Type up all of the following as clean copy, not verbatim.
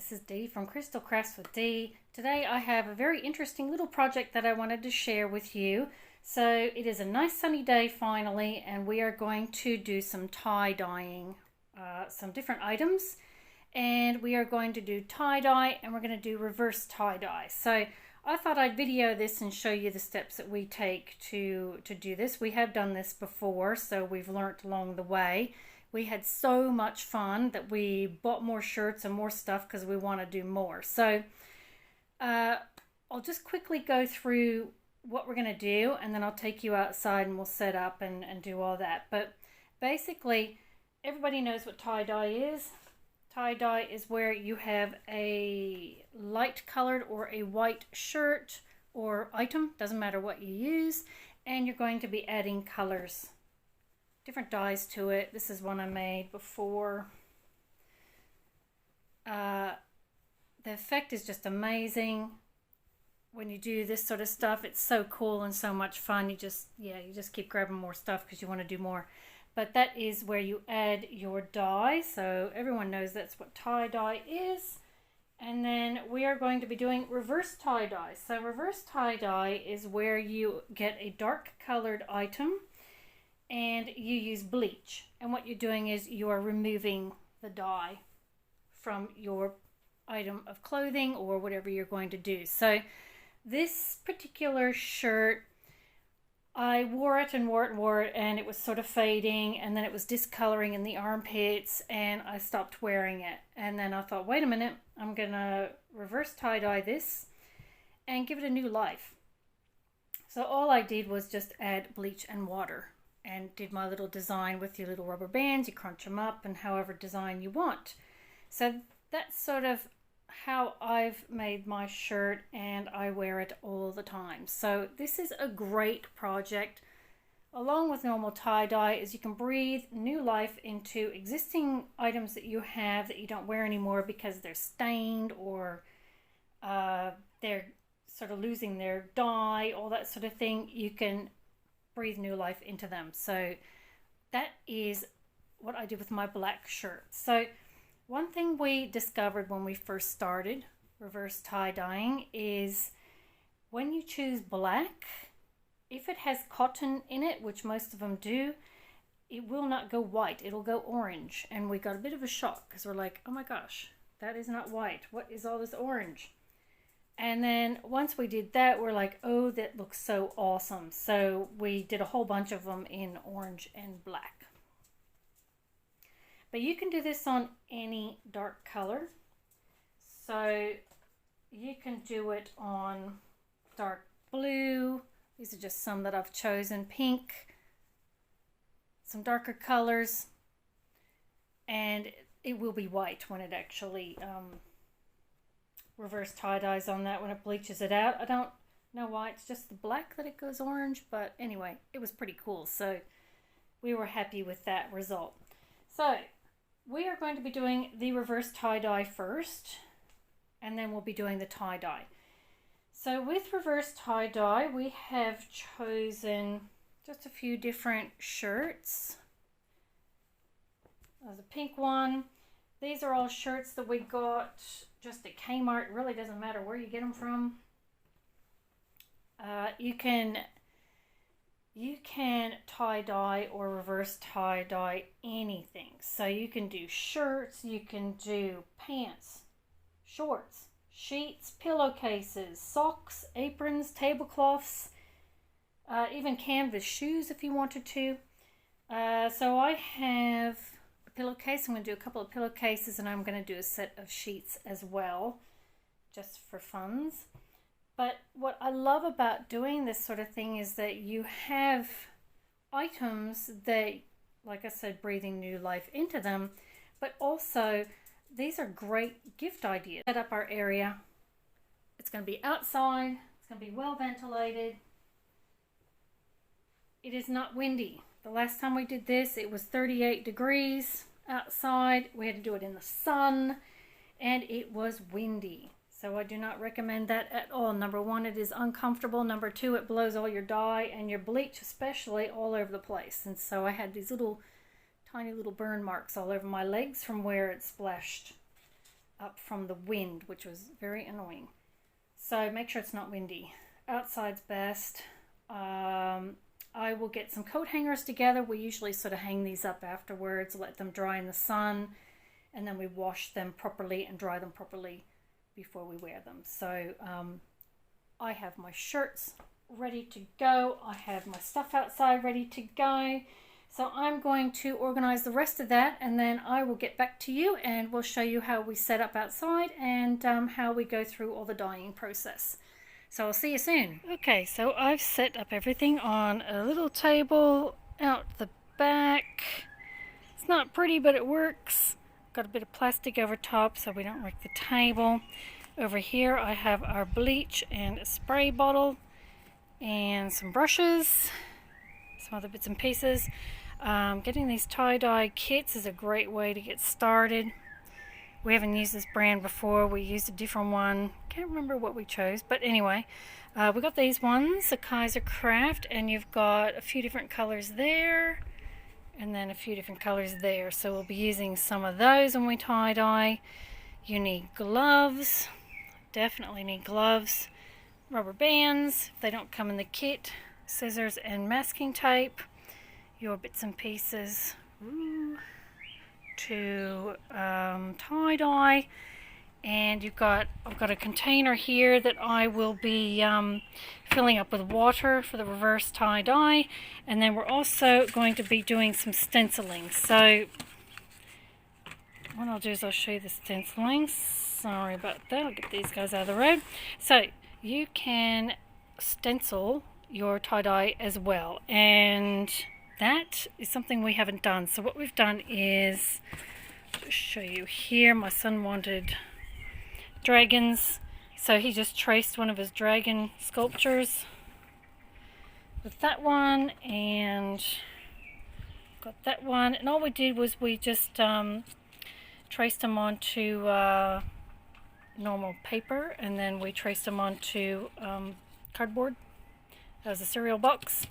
This is Dee from Crystal Crafts with Dee. Today I have a very interesting little project that I wanted to share with you. So it is a nice sunny day finally, and we are going to do some tie-dyeing some different items. And we are going to do tie-dye, and we're going to do reverse tie-dye. So I thought I'd video this and show you the steps that we take to do this. We have done this before, so we've learnt along the way. We had so much fun that we bought more shirts and more stuff because we want to do more. So I'll just quickly go through what we're going to do, and then I'll take you outside and we'll set up and do all that. But basically, everybody knows what tie-dye is. Tie-dye is where you have a light colored or a white shirt or item, doesn't matter what you use, and you're going to be adding colors, different dyes to it. This is one I made before. The effect is just amazing. When you do this sort of stuff, it's so cool and so much fun. You just keep grabbing more stuff because you want to do more. But that is where you add your dye. So everyone knows that's what tie-dye is. And then we are going to be doing reverse tie-dye. So reverse tie-dye is where you get a dark colored item and you use bleach. And what you're doing is you are removing the dye from your item of clothing or whatever you're going to do. So this particular shirt, I wore it and wore it and wore it, and it was sort of fading, and then it was discoloring in the armpits, and I stopped wearing it. And then I thought, wait a minute, I'm gonna reverse tie-dye this and give it a new life. So all I did was just add bleach and water and did my little design with your little rubber bands. You crunch them up and however design you want. So that's sort of how I've made my shirt, and I wear it all the time. So this is a great project. Along with normal tie-dye is you can breathe new life into existing items that you have that you don't wear anymore because they're stained or they're sort of losing their dye, all that sort of thing. You can breathe new life into them. So that is what I did with my black shirt. So one thing we discovered when we first started reverse tie-dyeing is when you choose black, if it has cotton in it, which most of them do, it will not go white. It'll go orange. And we got a bit of a shock because we're like, oh my gosh, that is not white. What is all this orange? And then once we did that, we're like, oh, that looks so awesome. So we did a whole bunch of them in orange and black. But you can do this on any dark color. So you can do it on dark blue. These are just some that I've chosen. Pink, some darker colors. And it will be white when it actually reverse tie-dyes on that when it bleaches it out. I don't know why it's just the black that it goes orange. But anyway, it was pretty cool. So we were happy with that result. So we are going to be doing the reverse tie-dye first, and then we'll be doing the tie-dye. So with reverse tie-dye, we have chosen just a few different shirts. There's a pink one. These are all shirts that we got just at Kmart. It really doesn't matter where you get them from. You can tie-dye or reverse tie-dye anything. So you can do shirts, you can do pants, shorts, sheets, pillowcases, socks, aprons, tablecloths, even canvas shoes if you wanted to. So I have a pillowcase. I'm going to do a couple of pillowcases, and I'm going to do a set of sheets as well, just for funs. But what I love about doing this sort of thing is that you have items that, like I said, breathing new life into them, but also these are great gift ideas. Set up our area. It's going to be outside. It's going to be well ventilated. It is not windy. The last time we did this, it was 38 degrees outside. We had to do it in the sun, and it was windy. So I do not recommend that at all. Number one, it is uncomfortable. Number two, it blows all your dye and your bleach especially all over the place. And so I had these tiny little burn marks all over my legs from where it splashed up from the wind, which was very annoying. So make sure it's not windy. Outside's best. I will get some coat hangers together. We usually sort of hang these up afterwards, let them dry in the sun, and then we wash them properly and dry them properly before we wear them. So I have my shirts ready to go. I have my stuff outside ready to go. So I'm going to organize the rest of that, and then I will get back to you and we'll show you how we set up outside and how we go through all the dyeing process. So I'll see you soon. Okay, so I've set up everything on a little table out the back. It's not pretty, but it works. Got a bit of plastic over top so we don't wreck the table. Over here I have our bleach and a spray bottle and some brushes, some other bits and pieces. Getting these tie-dye kits is a great way to get started. We haven't used this brand before. We used a different one. Can't remember what we chose, but anyway, we got these ones, the Kaiser Craft, and you've got a few different colors there and then a few different colors there. So we'll be using some of those when we tie-dye. You need gloves. Definitely need gloves. Rubber bands, if they don't come in the kit. Scissors and masking tape. Your bits and pieces to tie-dye. And I've got a container here that I will be filling up with water for the reverse tie-dye. And then we're also going to be doing some stenciling. So what I'll do is I'll show you the stenciling. Sorry about that. I'll get these guys out of the road. So you can stencil your tie-dye as well. And that is something we haven't done. So what we've done is, just show you here, my son wanted dragons, so he just traced one of his dragon sculptures with that one, and got that one, and all we did was we just traced them onto normal paper, and then we traced them onto cardboard. That was a cereal box.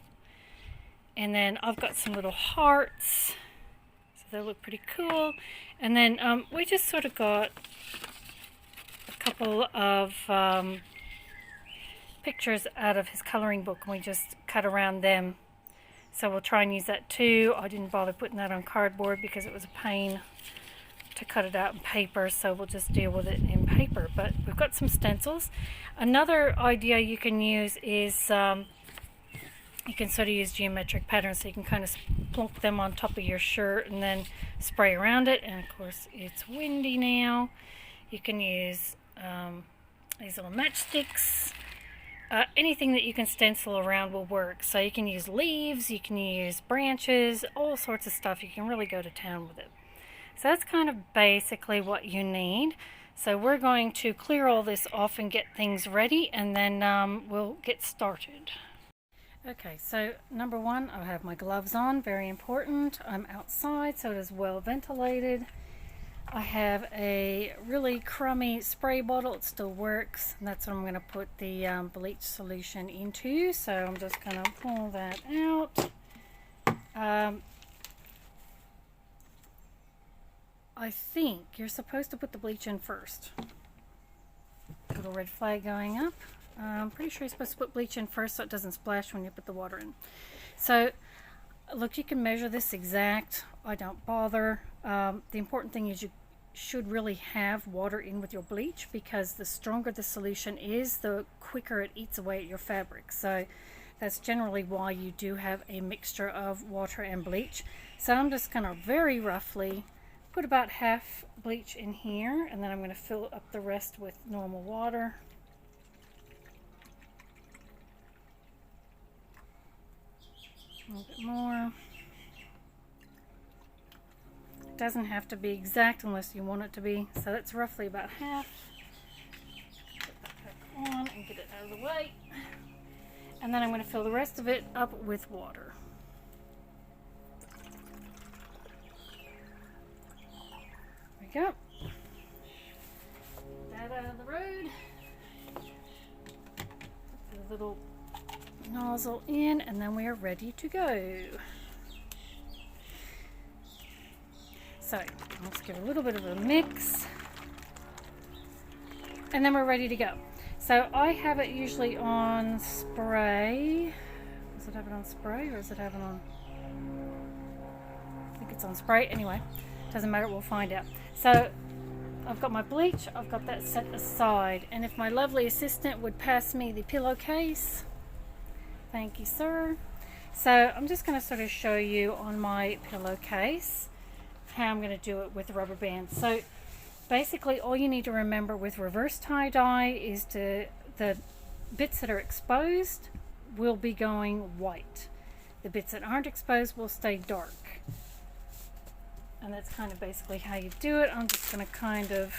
And then I've got some little hearts, so they look pretty cool. And then we just sort of got a couple of pictures out of his coloring book, and we just cut around them. So we'll try and use that too. I didn't bother putting that on cardboard because it was a pain to cut it out in paper, so we'll just deal with it in paper. But we've got some stencils. Another idea you can use is you can sort of use geometric patterns, so you can kind of plunk them on top of your shirt and then spray around it. And of course it's windy now. You can use these little matchsticks. Anything that you can stencil around will work. So you can use leaves, you can use branches, all sorts of stuff. You can really go to town with it. So that's kind of basically what you need. So we're going to clear all this off and get things ready, and then we'll get started. Okay, so number one, I have my gloves on, very important. I'm outside, so it is well ventilated. I have a really crummy spray bottle. It still works, and that's what I'm going to put the bleach solution into. So I'm just going to pull that out. I think you're supposed to put the bleach in first. Little red flag going up. I'm pretty sure you're supposed to put bleach in first so it doesn't splash when you put the water in. So look, you can measure this exact. I don't bother. The important thing is you should really have water in with your bleach, because the stronger the solution is, the quicker it eats away at your fabric. So that's generally why you do have a mixture of water and bleach. So I'm just going to very roughly put about half bleach in here, and then I'm going to fill up the rest with normal water. A little bit more. It doesn't have to be exact unless you want it to be. So that's roughly about half. Put that back on and get it out of the way. And then I'm going to fill the rest of it up with water. There we go. Get that out of the road. Put the little nozzle in, and then we are ready to go. So let's give a little bit of a mix. and then we're ready to go. So I have it usually on spray. Does it have it on spray or does it have it on? I think it's on spray. Anyway, doesn't matter, we'll find out. So I've got my bleach, I've got that set aside, and if my lovely assistant would pass me the pillowcase. Thank you, sir. So I'm just going to sort of show you on my pillowcase how I'm going to do it with the rubber band. So basically all you need to remember with reverse tie-dye is the bits that are exposed will be going white. The bits that aren't exposed will stay dark. And that's kind of basically how you do it. I'm just going to kind of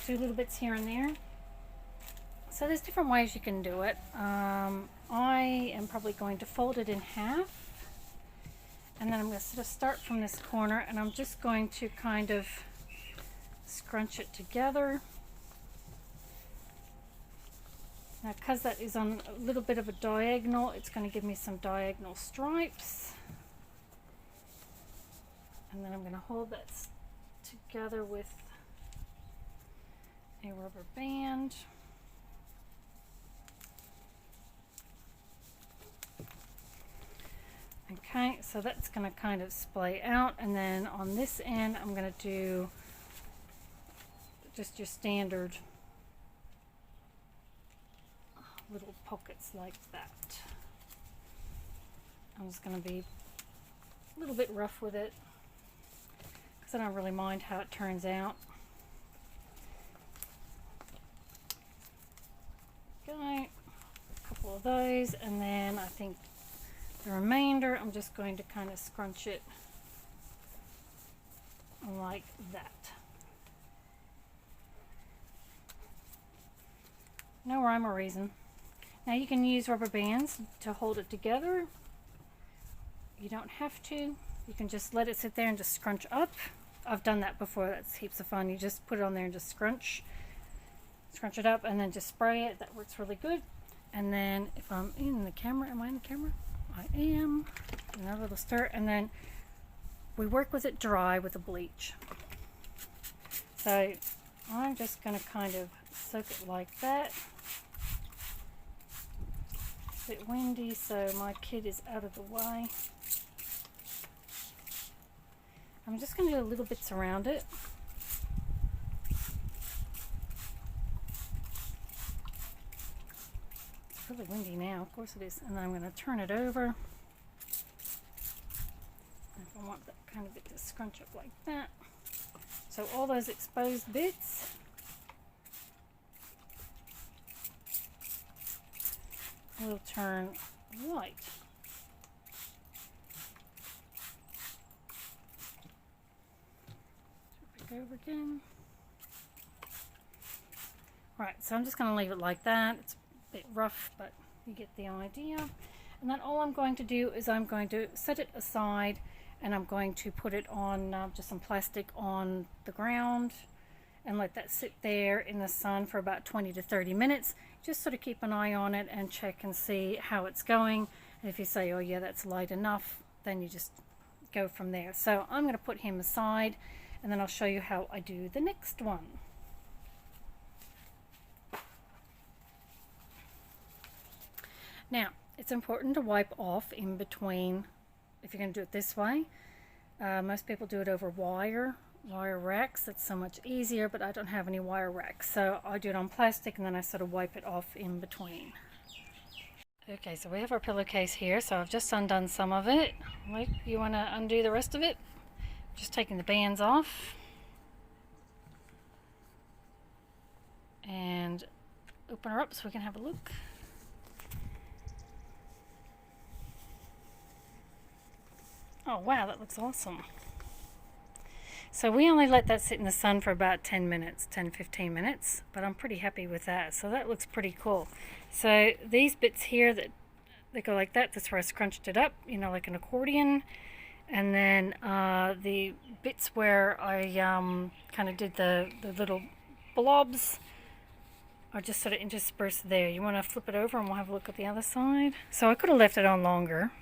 do little bits here and there. So there's different ways you can do it. I am probably going to fold it in half. And then I'm going to sort of start from this corner and I'm just going to kind of scrunch it together. Now because that is on a little bit of a diagonal, it's going to give me some diagonal stripes. And then I'm going to hold that together with a rubber band. Okay, so that's going to kind of splay out, and then on this end I'm going to do just your standard little pockets like that. I'm just going to be a little bit rough with it because I don't really mind how it turns out. Okay, a couple of those, and then I think the remainder, I'm just going to kind of scrunch it like that. No rhyme or reason. Now you can use rubber bands to hold it together. You don't have to. You can just let it sit there and just scrunch up. I've done that before. That's heaps of fun. You just put it on there and just scrunch it up and then just spray it. That works really good. And then if I'm in the camera, am I in the camera? I am. Another little stir, and then we work with it dry with the bleach. So I'm just going to kind of soak it like that. It's a bit windy, so my kid is out of the way. I'm just going to do little bits around it. Really windy now, of course it is, and then I'm going to turn it over. If I want that kind of bit to scrunch up like that. So all those exposed bits will turn white. Flip it over again. Right, so I'm just going to leave it like that. It's bit rough, but you get the idea. And then all I'm going to do is I'm going to set it aside, and I'm going to put it on just some plastic on the ground and let that sit there in the sun for about 20 to 30 minutes. Just sort of keep an eye on it and check and see how it's going. And if you say, oh yeah, that's light enough, then you just go from there. So I'm going to put him aside, and then I'll show you how I do the next one. Now, it's important to wipe off in between if you're going to do it this way. Most people do it over wire racks. That's so much easier, but I don't have any wire racks. So I do it on plastic, and then I sort of wipe it off in between. Okay, so we have our pillowcase here. So I've just undone some of it. Luke, you want to undo the rest of it? Just taking the bands off. And open her up so we can have a look. Oh wow, that looks awesome. So we only let that sit in the sun for about 10 minutes, 10-15 minutes, but I'm pretty happy with that. So that looks pretty cool. So these bits here that go like that, that's where I scrunched it up, you know, like an accordion. And then the bits where I kind of did the little blobs are just sort of interspersed there. You want to flip it over and we'll have a look at the other side. So I could have left it on longer.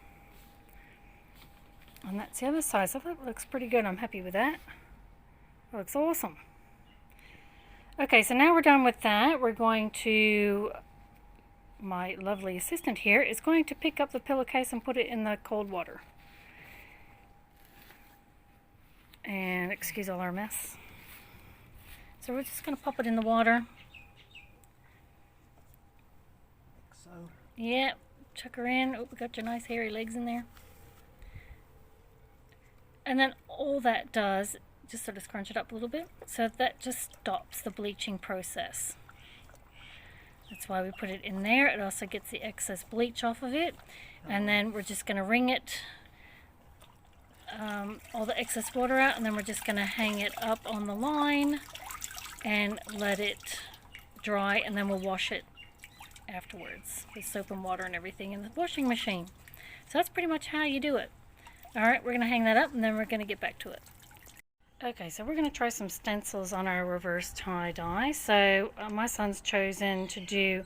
And that's the other side, so that looks pretty good. I'm happy with that. That looks awesome. Okay, so now we're done with that. We're going to, my lovely assistant here is going to pick up the pillowcase and put it in the cold water. And excuse all our mess. So we're just going to pop it in the water. So. Yeah, chuck her in. Oh, we got your nice hairy legs in there. And then all that does, just sort of scrunch it up a little bit, so that just stops the bleaching process. That's why we put it in there. It also gets the excess bleach off of it. And then we're just going to wring it, all the excess water out, and then we're just going to hang it up on the line and let it dry, and then we'll wash it afterwards with soap and water and everything in the washing machine. So that's pretty much how you do it. Alright, we're going to hang that up and then we're going to get back to it. Okay, so we're going to try some stencils on our reverse tie-dye. So my son's chosen to do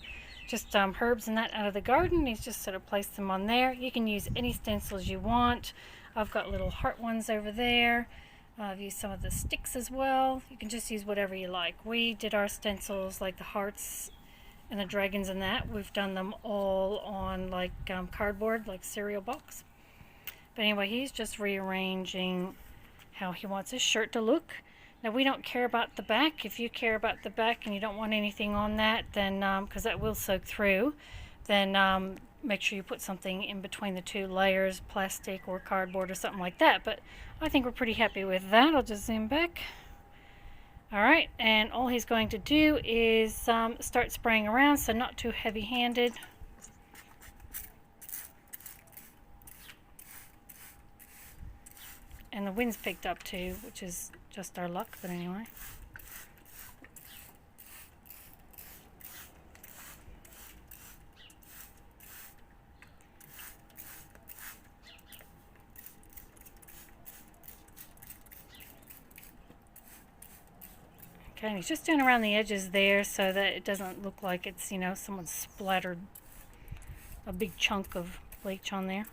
just herbs and that out of the garden. He's just sort of placed them on there. You can use any stencils you want. I've got little heart ones over there. I've used some of the sticks as well. You can just use whatever you like. We did our stencils like the hearts and the dragons and that. We've done them all on like cardboard, like cereal box. But anyway, he's just rearranging how he wants his shirt to look. Now we don't care about the back. If you care about the back and you don't want anything on that, then because that will soak through, then make sure you put something in between the two layers, plastic or cardboard or something like that. But I think we're pretty happy with that. I'll just zoom back. Alright, and all he's going to do is start spraying around, so not too heavy-handed. And the wind's picked up too, which is just our luck, but anyway. Okay, and he's just doing around the edges there so that it doesn't look like it's, you know, someone splattered a big chunk of bleach on there.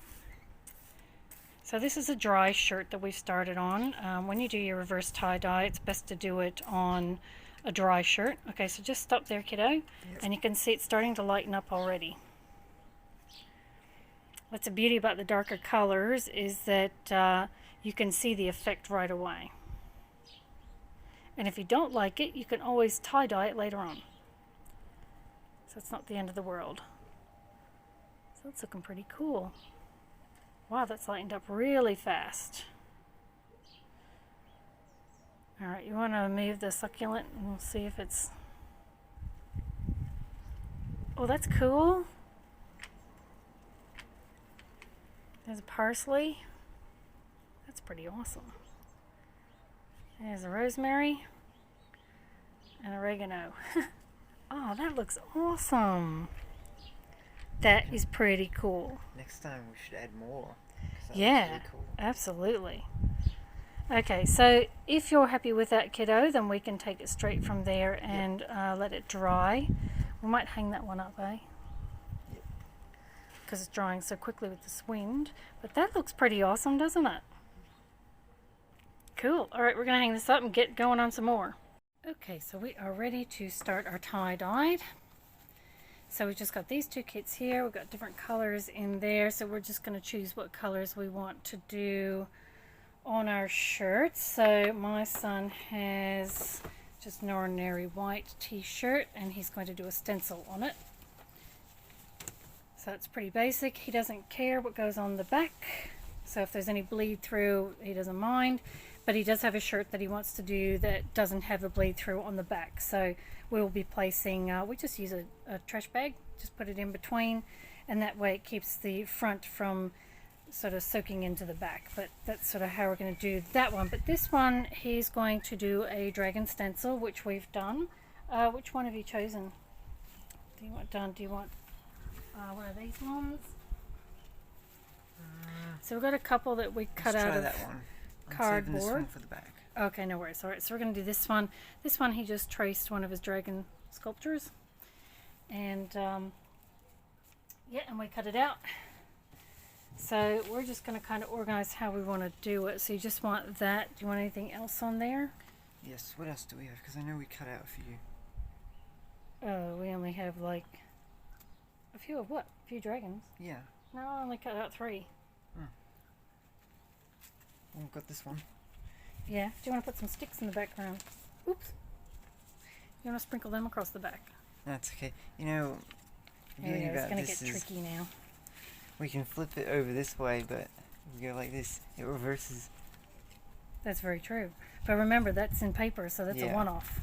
So this is a dry shirt that we started on. When you do your reverse tie-dye, it's best to do it on a dry shirt. Okay, so just stop there, kiddo. Yep. And you can see it's starting to lighten up already. What's the beauty about the darker colors is that you can see the effect right away. And if you don't like it, you can always tie-dye it later on. So it's not the end of the world. So that's looking pretty cool. Wow, that's lightened up really fast. Alright, you want to move the succulent and we'll see if it's... Oh, that's cool. There's a parsley. That's pretty awesome. There's a rosemary and oregano. Oh, that looks awesome. That is pretty cool. Next time we should add more. Yeah, really cool. Absolutely. Okay, so if you're happy with that, kiddo, then we can take it straight from there and let it dry. We might hang that one up, eh? Yep. Because it's drying so quickly with this wind. But that looks pretty awesome, doesn't it? Cool. Alright, we're going to hang this up and get going on some more. Okay, so we are ready to start our tie-dyed. So we've just got these two kits here. We've got different colors in there. So we're just going to choose what colors we want to do on our shirts. So my son has just an ordinary white t-shirt and he's going to do a stencil on it. So it's pretty basic. He doesn't care what goes on the back. So if there's any bleed through, he doesn't mind. But he does have a shirt that he wants to do that doesn't have the bleed through on the back. So we'll be placing, we just use a trash bag, just put it in between, and that way it keeps the front from sort of soaking into the back. But that's sort of how we're going to do that one. But this one, he's going to do a dragon stencil, which we've done. Which one have you chosen? Do you want done? Do you want one of these ones? So we've got a couple that we cut out of that one. cardboard. This one for the back. Okay, no worries. All right, so we're going to do this one. This one he just traced one of his dragon sculptures. And, yeah, and we cut it out. So we're just going to kind of organize how we want to do it. So you just want that. Do you want anything else on there? Yes, what else do we have? Because I know we cut out a few. Oh, we only have like a few of what? A few dragons? Yeah. No, I only cut out 3. We've got this one. Yeah. Do you want to put some sticks in the background? Oops. You want to sprinkle them across the back? That's okay. You know, the There we beauty go. It's about going to this get is tricky now. we can flip it over this way, but if we go like this, it reverses. That's very true. But remember, that's in paper, so that's a Yeah. one-off.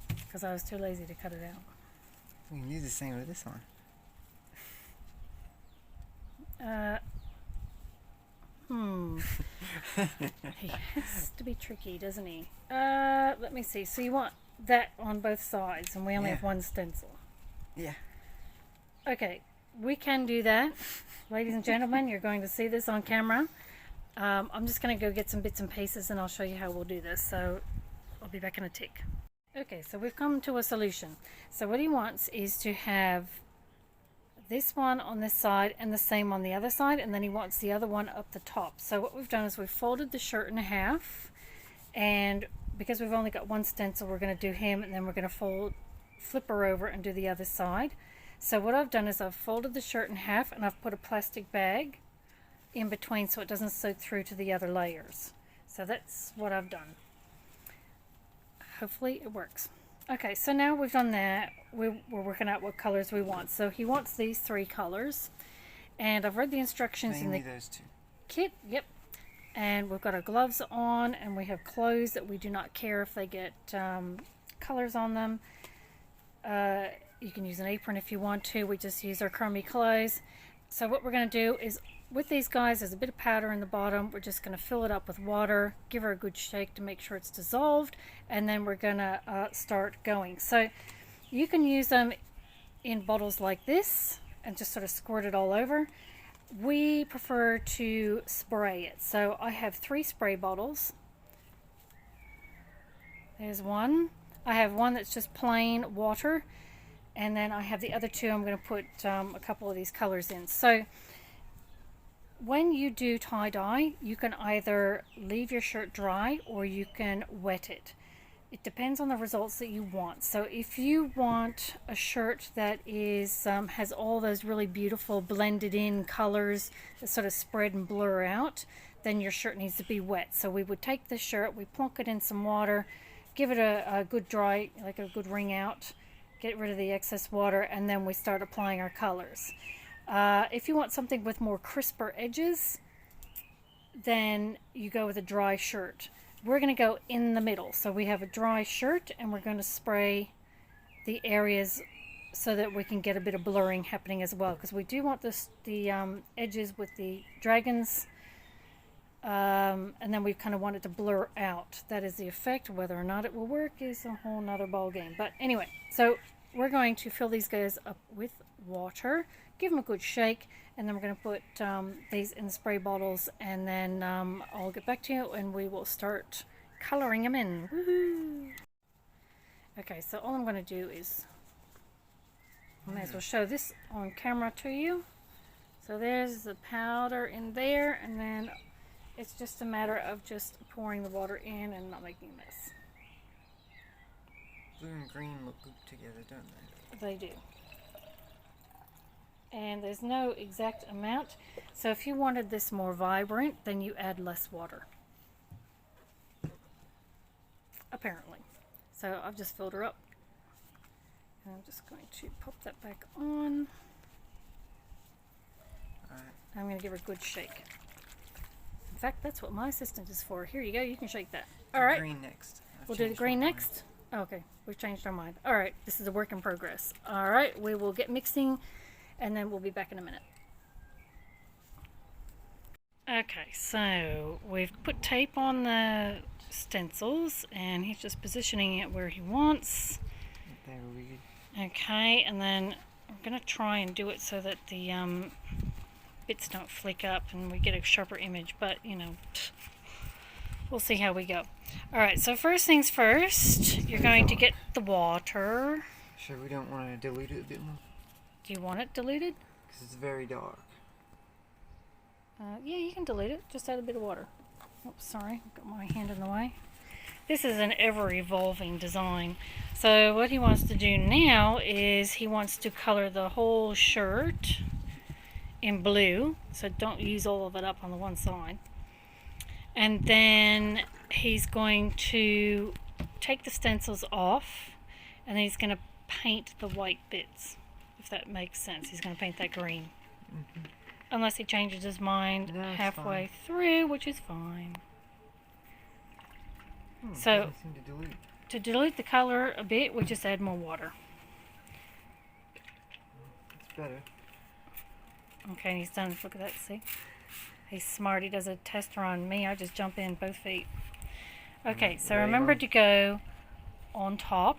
Because I was too lazy to cut it out. We can do the same with this one. He has to be tricky, doesn't he? Let me see. So you want that on both sides, and we only have one stencil. Yeah. Okay, we can do that. Ladies and gentlemen, you're going to see this on camera. I'm just going to go get some bits and pieces, and I'll show you how we'll do this. So I'll be back in a tick. Okay, so we've come to a solution. So what he wants is to have this one on this side and the same on the other side, and then he wants the other one up the top. So what we've done is we've folded the shirt in half, and because we've only got one stencil, we're going to do him, and then we're going to flip her over and do the other side. So what I've done is I've folded the shirt in half, and I've put a plastic bag in between so it doesn't soak through to the other layers. So that's what I've done. Hopefully it works. Okay, so now we've done that, we're working out what colors we want. So he wants these 3 colors, and I've read the instructions Mainly in the those 2. kit. Yep. And we've got our gloves on, and we have clothes that we do not care if they get colors on them. You can use an apron if you want to. We just use our crummy clothes. So what we're going to do is, with these guys, there's a bit of powder in the bottom. We're just going to fill it up with water, give her a good shake to make sure it's dissolved, and then we're going to start going. So you can use them in bottles like this and just sort of squirt it all over. We prefer to spray it. So I have 3 spray bottles. There's one. I have one that's just plain water, and then I have the other 2 I'm going to put a couple of these colors in. So when you do tie-dye, you can either leave your shirt dry or you can wet it. It depends on the results that you want. So if you want a shirt that is has all those really beautiful blended in colors that sort of spread and blur out, then your shirt needs to be wet. So we would take the shirt, we plunk it in some water, give it a good dry, like a good wring out, get rid of the excess water, and then we start applying our colors. If you want something with more crisper edges, then you go with a dry shirt. We're going to go in the middle. So we have a dry shirt, and we're going to spray the areas so that we can get a bit of blurring happening as well, because we do want the edges with the dragons, and then we kind of want it to blur out. That is the effect. Whether or not it will work is a whole nother ball game. But anyway, so we're going to fill these guys up with water, give them a good shake, and then we're going to put these in the spray bottles, and then I'll get back to you and we will start coloring them in. Woohoo! Okay, so all I'm going to do is, I may as well show this on camera to you. So there's the powder in there, and then it's just a matter of just pouring the water in and not making a mess. Blue and green look good together, don't they? They do. And there's no exact amount. So if you wanted this more vibrant, then you add less water. Apparently. So I've just filled her up. And I'm just going to pop that back on. Alright. I'm going to give her a good shake. In fact, that's what my assistant is for. Here you go. You can shake that. All right. Green next. We'll do the green next. Okay. We've changed our mind. All right. This is a work in progress. All right. We will get mixing, and then we'll be back in a minute. Okay. So we've put tape on the stencils, and he's just positioning it where he wants. There we go. Okay. And then I'm going to try and do it so that the bits don't flick up and we get a sharper image, but you know, we'll see how we go. Alright, so first things first, you're going to get the water. Sure, we don't want to dilute it a bit more? Do you want it diluted? Because it's very dark. Yeah, you can dilute it. Just add a bit of water. Oops, sorry, got my hand in the way. This is an ever-evolving design. So what he wants to do now is he wants to color the whole shirt in blue. So don't use all of it up on the one side. And then he's going to take the stencils off, and then he's going to paint the white bits, if that makes sense. He's going to paint that green. Mm-hmm. Unless he changes his mind No, halfway through, which is fine. So, doesn't seem to dilute the color a bit, we just add more water. It's better. Okay, and he's done. Look at that, see? He's smart. He does a tester on me. I just jump in both feet. Okay, so remember to go on top,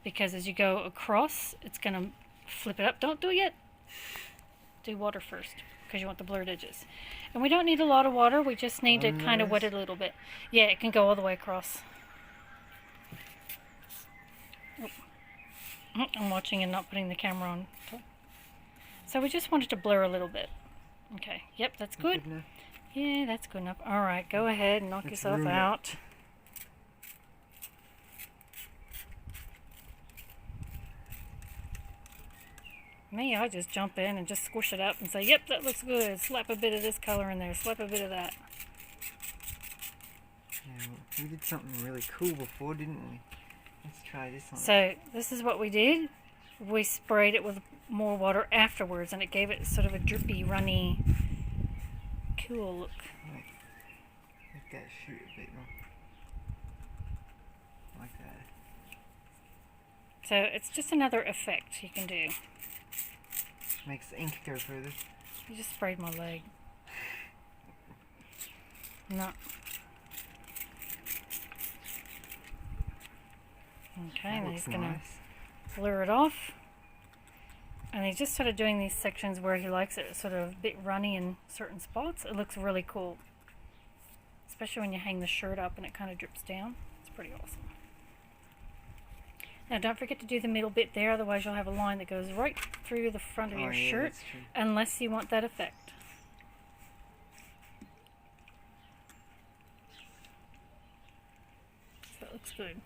because as you go across, it's going to flip it up. Don't do it yet. Do water first, because you want the blurred edges. And we don't need a lot of water. We just need to kind of wet it a little bit. Yeah, it can go all the way across. Oh. I'm watching and not putting the camera on. So we just wanted to blur a little bit. Okay, yep, that's good. Yeah, that's good enough. All right, go ahead and knock yourself out. Me, I just jump in and just squish it up and say, yep, that looks good. Slap a bit of this color in there, slap a bit of that. Yeah, we did something really cool before, didn't we? Let's try this one. So, this is what we did. We sprayed it with more water afterwards, and it gave it sort of a drippy, runny, cool look. Right. Let that shoot a bit more. Like that. So, it's just another effect you can do. Makes the ink go further. You just sprayed my leg. No. Okay, and he's going to blur it off. And he's just sort of doing these sections where he likes it sort of a bit runny in certain spots. It looks really cool. Especially when you hang the shirt up and it kind of drips down. It's pretty awesome. Now don't forget to do the middle bit there, otherwise you'll have a line that goes right through the front of your shirt, unless you want that effect. So it looks good.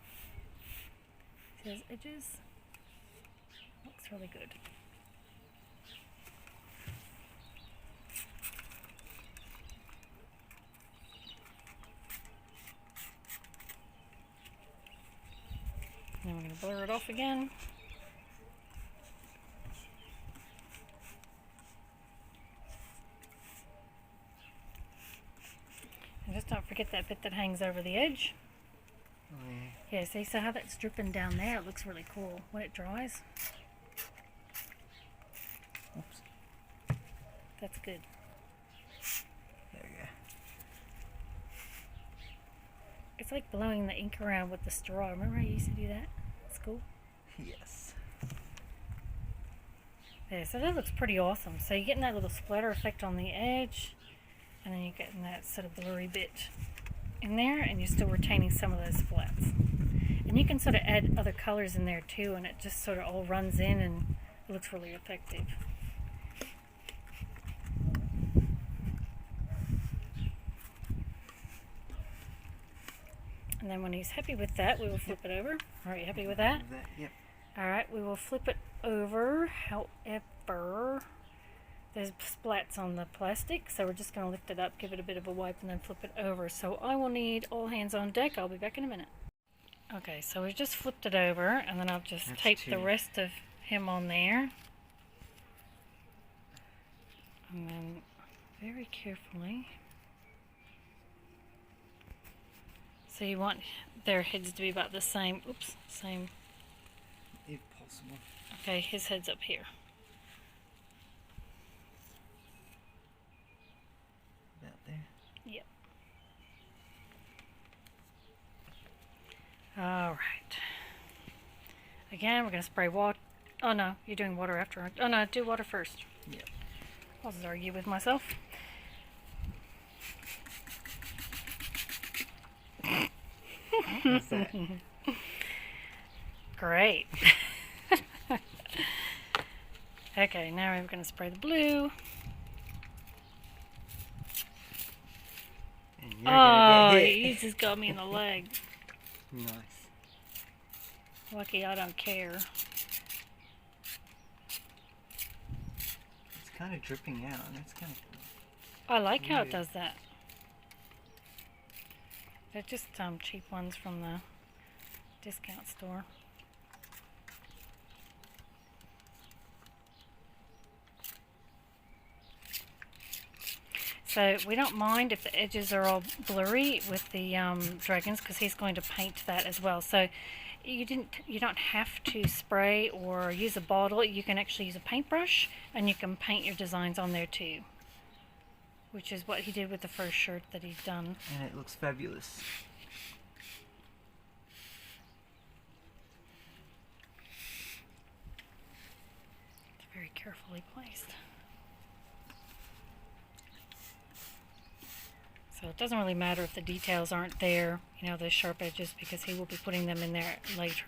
See those edges? Looks really good. Then we're going to blur it off again. And just don't forget that bit that hangs over the edge. Oh, yeah. Yeah, see so how that's dripping down there? It looks really cool when it dries. Oops. That's good. There we go. It's like blowing the ink around with the straw. Remember I used to do that at school? Yes. Yeah, so that looks pretty awesome. So you're getting that little splatter effect on the edge, and then you're getting that sort of blurry bit in there, and you're still retaining some of those flats. And you can sort of add other colors in there too, and it just sort of all runs in and it looks really effective. And then when he's happy with that, we will flip it over. Are you happy with that? Yep. Alright, we will flip it over. However, there's splats on the plastic, so we're just going to lift it up, give it a bit of a wipe, and then flip it over. So I will need all hands on deck. I'll be back in a minute. Okay, so we've just flipped it over, and then I'll just tape the rest of him on there. And then very carefully. So you want their heads to be about the same, same. If possible. Okay, his head's up here. About there? Yep. Alright. Again, we're going to spray water. Oh no, you're doing water after. Oh no, do water first. Yep. I'll just argue with myself. What's that? Great. Okay, now we're going to spray the blue. And you're Oh, gonna get hit. you just got me in the leg. Nice. Lucky I don't care. It's kind of dripping out. That's kind of cool. I like how it Weird. does that. They're just cheap ones from the discount store. So we don't mind if the edges are all blurry with the dragons, because he's going to paint that as well. So you don't have to spray or use a bottle. You can actually use a paintbrush, and you can paint your designs on there too, which is what he did with the first shirt that he'd done. And it looks fabulous. It's very carefully placed. So it doesn't really matter if the details aren't there, you know, the sharp edges, because he will be putting them in there later.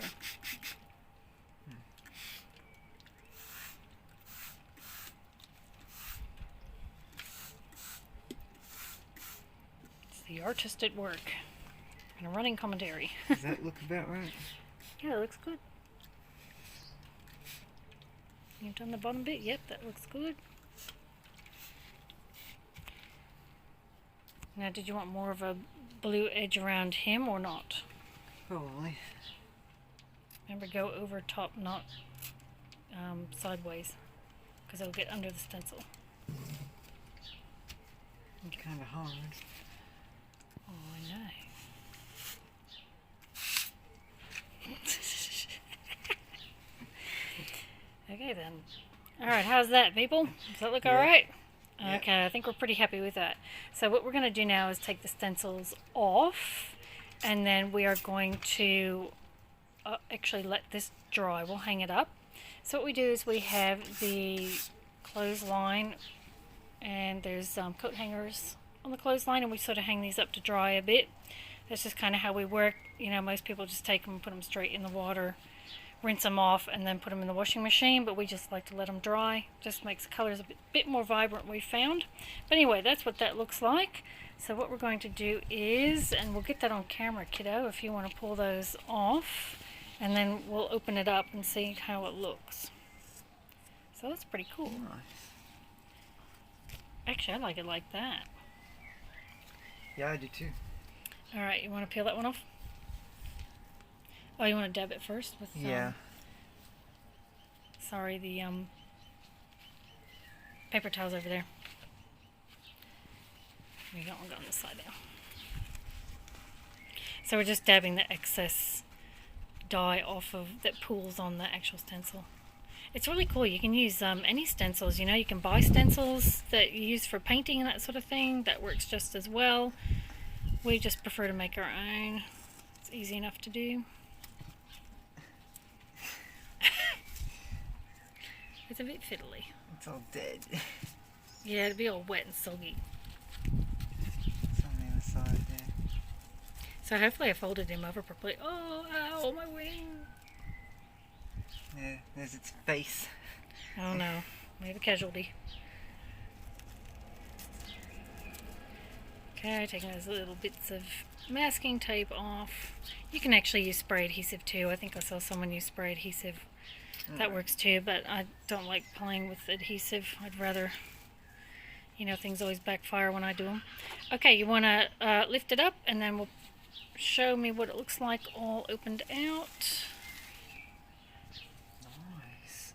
It's the artist at work and a running commentary. Does that look about right? Yeah, it looks good. You've done the bottom bit? Yep, that looks good. Now, did you want more of a blue edge around him or not? Probably. Remember, go over top, not sideways, because it'll get under the stencil. It's kind of hard. Oh, I know. Okay then. Alright, how's that, people? Does that look alright? Yeah. Okay, I think we're pretty happy with that. So what we're going to do now is take the stencils off, and then we are going to actually let this dry. We'll hang it up. So what we do is we have the clothesline, and there's coat hangers on the clothesline, and we sort of hang these up to dry a bit. That's just kind of how we work. You know, most people just take them and put them straight in the water, rinse them off, and then put them in the washing machine, but we just like to let them dry. Just makes the colors a bit more vibrant, we found. But anyway, that's what that looks like. So what we're going to do is, and we'll get that on camera, kiddo, if you want to pull those off, and then we'll open it up and see how it looks. So that's pretty cool. Nice. Actually, I like it like that. Yeah, I do too. Alright, you want to peel that one off? Oh, you want to dab it first with Yeah. Sorry, the paper towel's over there. We got one on this side now. So we're just dabbing the excess dye off of that pools on the actual stencil. It's really cool. You can use any stencils. You know, you can buy stencils that you use for painting and that sort of thing. That works just as well. We just prefer to make our own. It's easy enough to do. It's a bit fiddly. It's all dead. Yeah, it'd be all wet and soggy. It's on the other side there. So hopefully I folded him over properly. Oh, ow, my wing. Yeah, there's its face. Oh no, we have a casualty. Okay, taking those little bits of masking tape off. You can actually use spray adhesive too. I think I saw someone use spray adhesive. That works too, but I don't like playing with adhesive. I'd rather, you know, things always backfire when I do them. Okay, you want to lift it up, and then we'll show me what it looks like all opened out. Nice.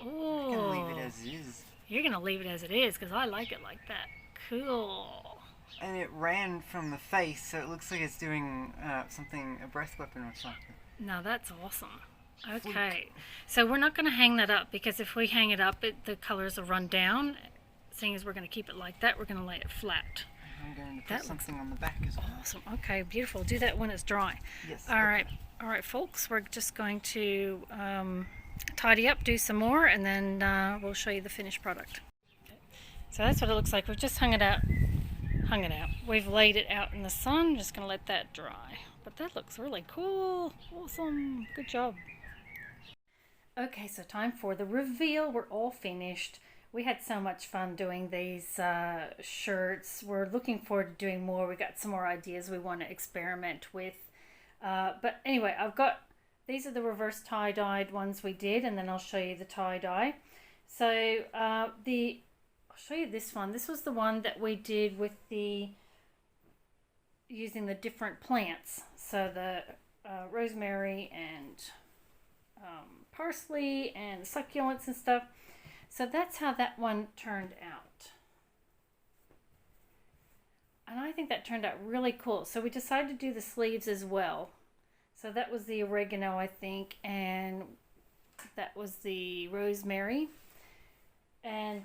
Oh, I'm gonna leave it as is. You're gonna leave it as it is because I like it like that. Cool. And it ran from the face, so it looks like it's doing something, a breath weapon or something. Now that's awesome. Okay, so we're not going to hang that up, because if we hang it up, the colors will run down. Seeing as we're going to keep it like that, we're going to lay it flat. I'm going to put That something on the back as well. Awesome. Okay, beautiful. Do that when it's dry. Yes. All right, folks. We're just going to tidy up, do some more, and then we'll show you the finished product. So that's what it looks like. We've just hung it out. We've laid it out in the sun. Just going to let that dry. But that looks really cool. Awesome. Good job. Okay, so time for the reveal. We're all finished. We had so much fun doing these shirts. We're looking forward to doing more. We got some more ideas we want to experiment with. But anyway, I've got, these are the reverse tie-dyed ones we did, and then I'll show you the tie-dye. So I'll show you this one. This was the one that we did with the, using the different plants. So the rosemary and parsley and succulents and stuff. So that's how that one turned out. And I think that turned out really cool. So we decided to do the sleeves as well. So that was the oregano, I think, and that was the rosemary. And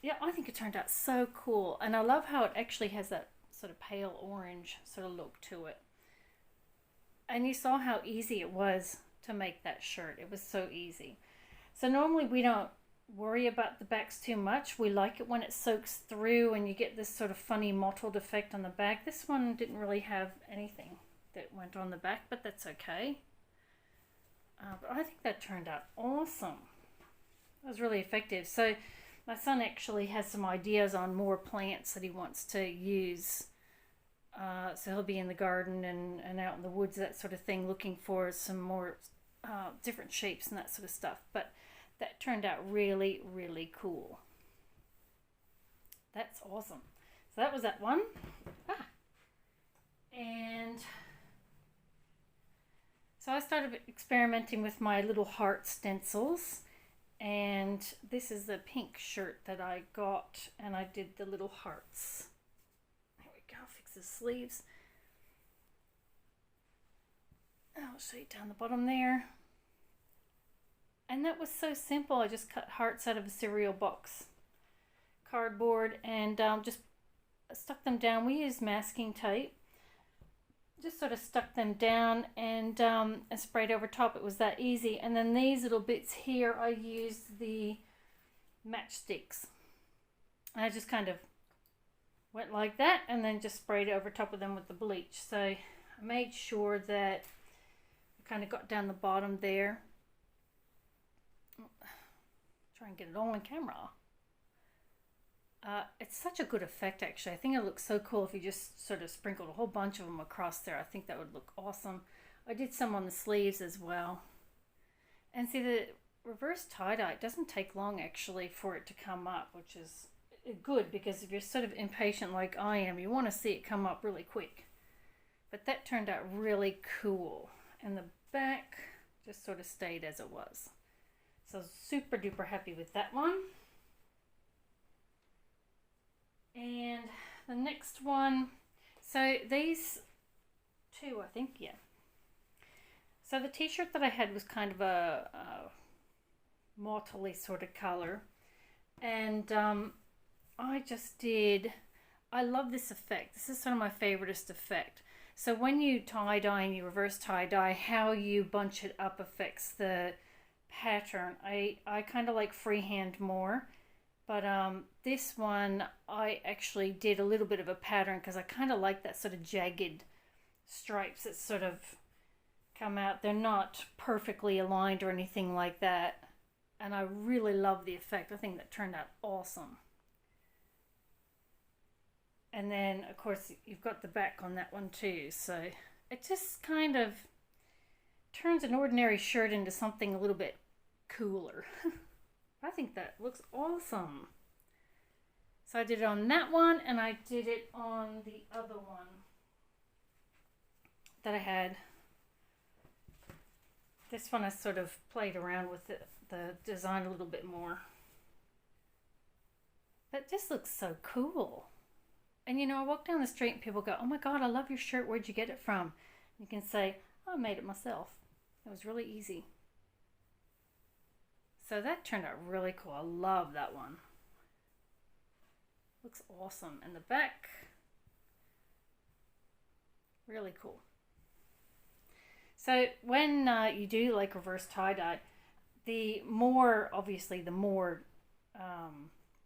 yeah, I think it turned out so cool. And I love how it actually has that sort of pale orange sort of look to it. And you saw how easy it was to make that shirt. It was so easy. So normally we don't worry about the backs too much. We like it when it soaks through and you get this sort of funny mottled effect on the back. This one didn't really have anything that went on the back, but that's okay. But I think that turned out awesome. It was really effective. So my son actually has some ideas on more plants that he wants to use. So he'll be in the garden and out in the woods, that sort of thing, looking for some more different shapes and that sort of stuff. But that turned out really, really cool. That's awesome. So that was that one. And so I started experimenting with my little heart stencils. And this is the pink shirt that I got, and I did the little hearts. There we go, fix the sleeves. I'll show you down the bottom there. And that was so simple. I just cut hearts out of a cereal box cardboard and just stuck them down. We used masking tape. Just sort of stuck them down and sprayed over top. It was that easy. And then these little bits here, I used the matchsticks. I just kind of went like that and then just sprayed over top of them with the bleach. So I made sure that I kind of got down the bottom there. Try and get it all on camera. It's such a good effect, actually. I think it looks so cool if you just sort of sprinkled a whole bunch of them across there. I think that would look awesome. I did some on the sleeves as well. And see, the reverse tie-dye, it doesn't take long, actually, for it to come up, which is good, because if you're sort of impatient like I am, you want to see it come up really quick. But that turned out really cool. And the back just sort of stayed as it was. So super duper happy with that one. And the next one, so these two, I think, yeah. So the t-shirt that I had was kind of a mottly sort of color. And I just did, I love this effect. This is sort of my favoriteest effect. So when you tie-dye and you reverse tie-dye, how you bunch it up affects the pattern. I kind of like freehand more. But this one, I actually did a little bit of a pattern because I kind of like that sort of jagged stripes that sort of come out. They're not perfectly aligned or anything like that. And I really love the effect. I think that turned out awesome. And then, of course, you've got the back on that one too. So it just kind of turns an ordinary shirt into something a little bit cooler. I think that looks awesome. So I did it on that one, and I did it on the other one that I had. This one I sort of played around with the design a little bit more. But this looks so cool. And you know, I walk down the street and people go, "Oh my God, I love your shirt. Where'd you get it from?" You can say, "Oh, I made it myself. It was really easy." So that turned out really cool. I love that one. Looks awesome. And the back, really cool. So when you do like reverse tie-dye, the more, obviously, the more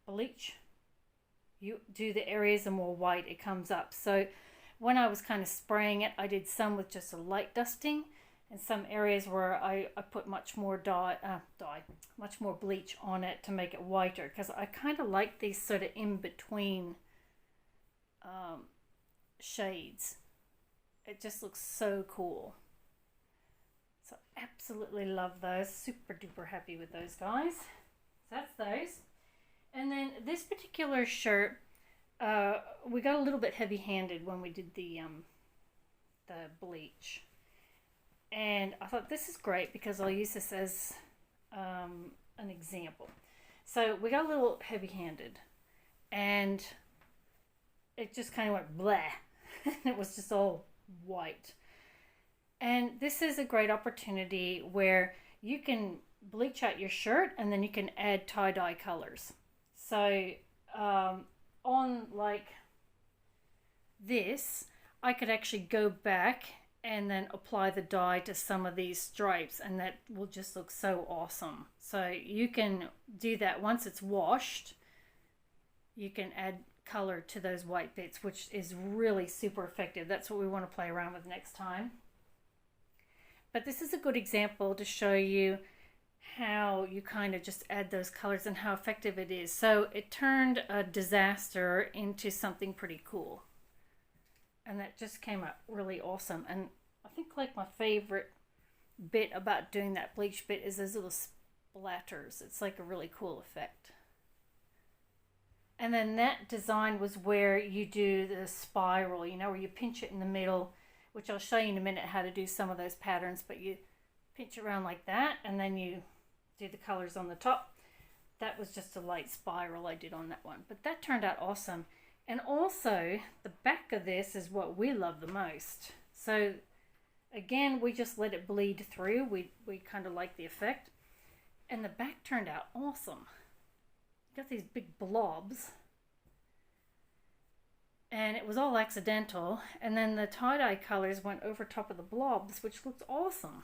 bleach you do the areas, the more white it comes up. So when I was kind of spraying it, I did some with just a light dusting. And some areas where I put much more much more bleach on it to make it whiter, because I kind of like these sort of in-between shades. it just looks so cool. So absolutely love those. Super duper happy with those guys. So that's those. And then this particular shirt, we got a little bit heavy-handed when we did the bleach. And I thought this is great because I'll use this as an example. So we got a little heavy-handed, and it just kind of went blah. It was just all white. And this is a great opportunity where you can bleach out your shirt and then you can add tie-dye colors. So on like this, I could actually go back and then apply the dye to some of these stripes, and that will just look so awesome. So you can do that once it's washed. You can add color to those white bits, which is really super effective. That's what we want to play around with next time. But this is a good example to show you how you kind of just add those colors and how effective it is. So it turned a disaster into something pretty cool. And that just came out really awesome. And I think like my favorite bit about doing that bleach bit is those little splatters. It's like a really cool effect. And then that design was where you do the spiral, you know, where you pinch it in the middle, which I'll show you in a minute how to do some of those patterns, but you pinch around like that and then you do the colors on the top. That was just a light spiral I did on that one, but that turned out awesome. And also the back of this is what we love the most. So again, we just let it bleed through. We kind of like the effect, and the back turned out awesome. Got these big blobs, and it was all accidental, and then the tie-dye colors went over top of the blobs, which looks awesome.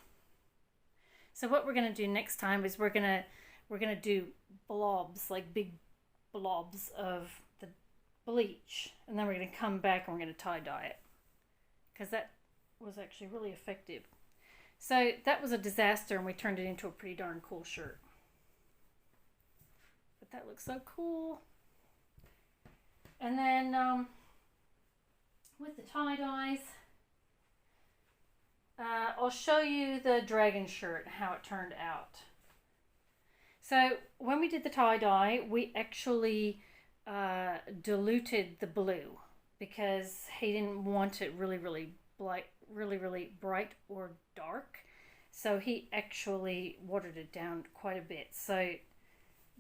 So what we're going to do next time is we're going to do blobs, like big blobs of the bleach, and then we're going to come back and we're going to tie-dye it, because that was actually really effective. So that was a disaster, and we turned it into a pretty darn cool shirt. But that looks so cool. And then with the tie-dyes, I'll show you the dragon shirt, how it turned out. So when we did the tie-dye, we actually diluted the blue because he didn't want it really bright or dark. So he actually watered it down quite a bit. So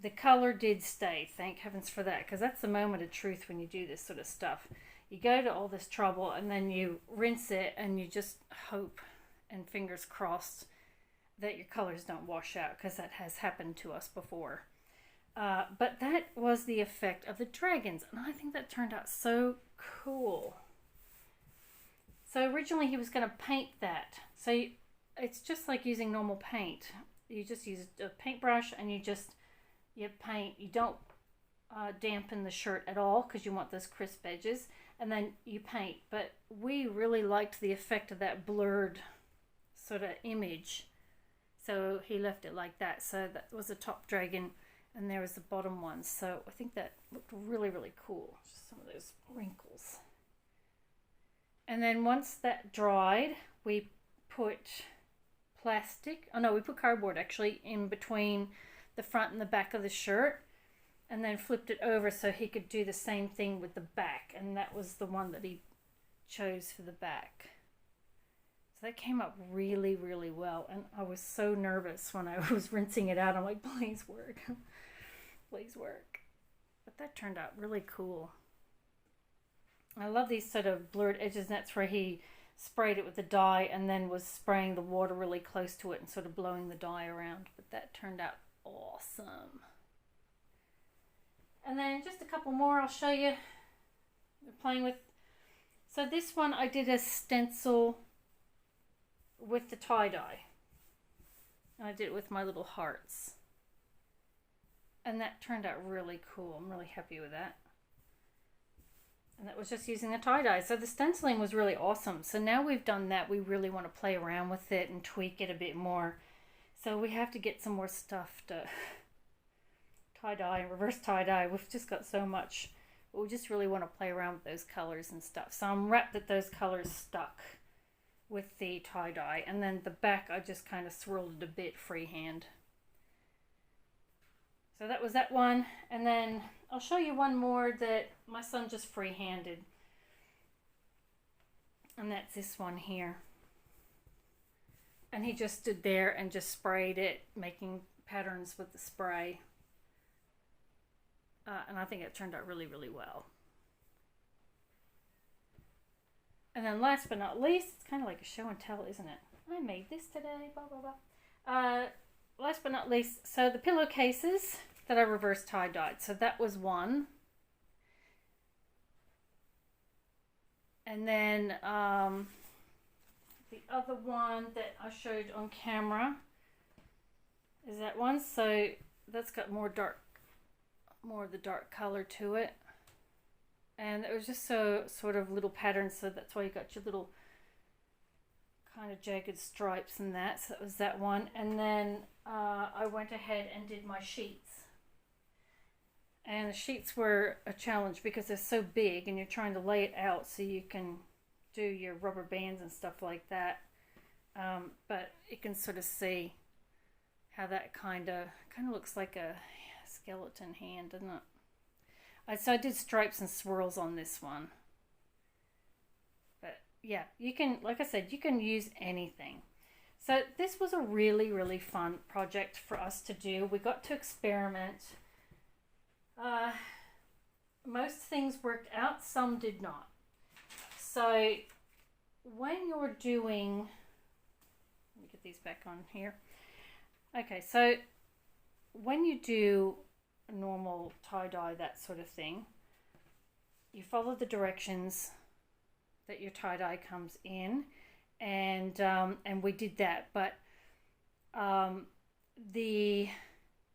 the color did stay, thank heavens for that, because that's the moment of truth when you do this sort of stuff. You go to all this trouble and then you rinse it and you just hope and fingers crossed that your colors don't wash out, because that has happened to us before. But that was the effect of the dragons, and I think that turned out so cool. So originally he was going to paint that. So it's just like using normal paint. You just use a paintbrush and you paint. You don't dampen the shirt at all because you want those crisp edges, and then you paint. But we really liked the effect of that blurred sort of image, so he left it like that. So that was the top dragon and there was the bottom one. So I think that looked really cool. Just some of those wrinkles. And then once that dried, we put we put cardboard actually in between the front and the back of the shirt, and then flipped it over so he could do the same thing with the back, and that was the one that he chose for the back. So that came up really well, and I was so nervous when I was rinsing it out. I'm like, please work. Please work. But that turned out really cool. I love these sort of blurred edges, and that's where he sprayed it with the dye and then was spraying the water really close to it and sort of blowing the dye around. But that turned out awesome. And then just a couple more I'll show you. We're playing with. So this one I did a stencil with the tie-dye. And I did it with my little hearts. And that turned out really cool. I'm really happy with that. And that was just using the tie-dye. So the stenciling was really awesome. So now we've done that, we really want to play around with it and tweak it a bit more. So we have to get some more stuff to tie-dye and reverse tie-dye. We've just got so much. But we just really want to play around with those colors and stuff. So I'm wrapped that those colors stuck. with the tie-dye, and then the back I just kind of swirled it a bit freehand. So that was that one, and then I'll show you one more that my son just freehanded, and that's this one here. And he just stood there and just sprayed it, making patterns with the spray. And I think it turned out really, really well. And then last but not least, it's kind of like a show and tell, isn't it? I made this today, blah, blah, blah. Last but not least, so the pillowcases that I reverse tie-dyed. So that was one. And then the other one that I showed on camera is that one. So that's got more of the dark color to it. And it was just so sort of little patterns, so that's why you got your little kind of jagged stripes and that. So that was that one. And then I went ahead and did my sheets. And the sheets were a challenge because they're so big and you're trying to lay it out so you can do your rubber bands and stuff like that. But you can sort of see how that kind of looks like a skeleton hand, doesn't it? So I did stripes and swirls on this one. But yeah, you can, like I said, you can use anything. So this was a really, really fun project for us to do. We got to experiment. Most things worked out, some did not. So when you're doing, let me get these back on here. Okay, so when you do a normal tie-dye, that sort of thing, you follow the directions that your tie-dye comes in, and we did that, but the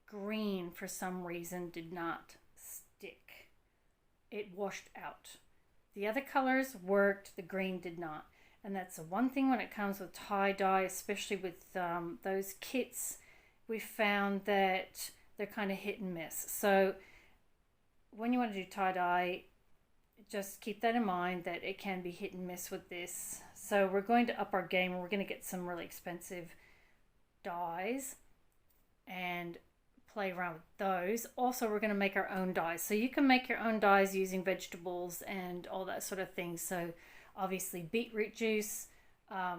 green for some reason did not stick. It washed out. The other colors worked, the green did not. And that's the one thing when it comes with tie-dye, especially with those kits, we found that they're kind of hit and miss. So when you want to do tie-dye, just keep that in mind that it can be hit and miss with this. So we're going to up our game and we're going to get some really expensive dyes and play around with those. Also, we're going to make our own dyes. So you can make your own dyes using vegetables and all that sort of thing. So obviously beetroot juice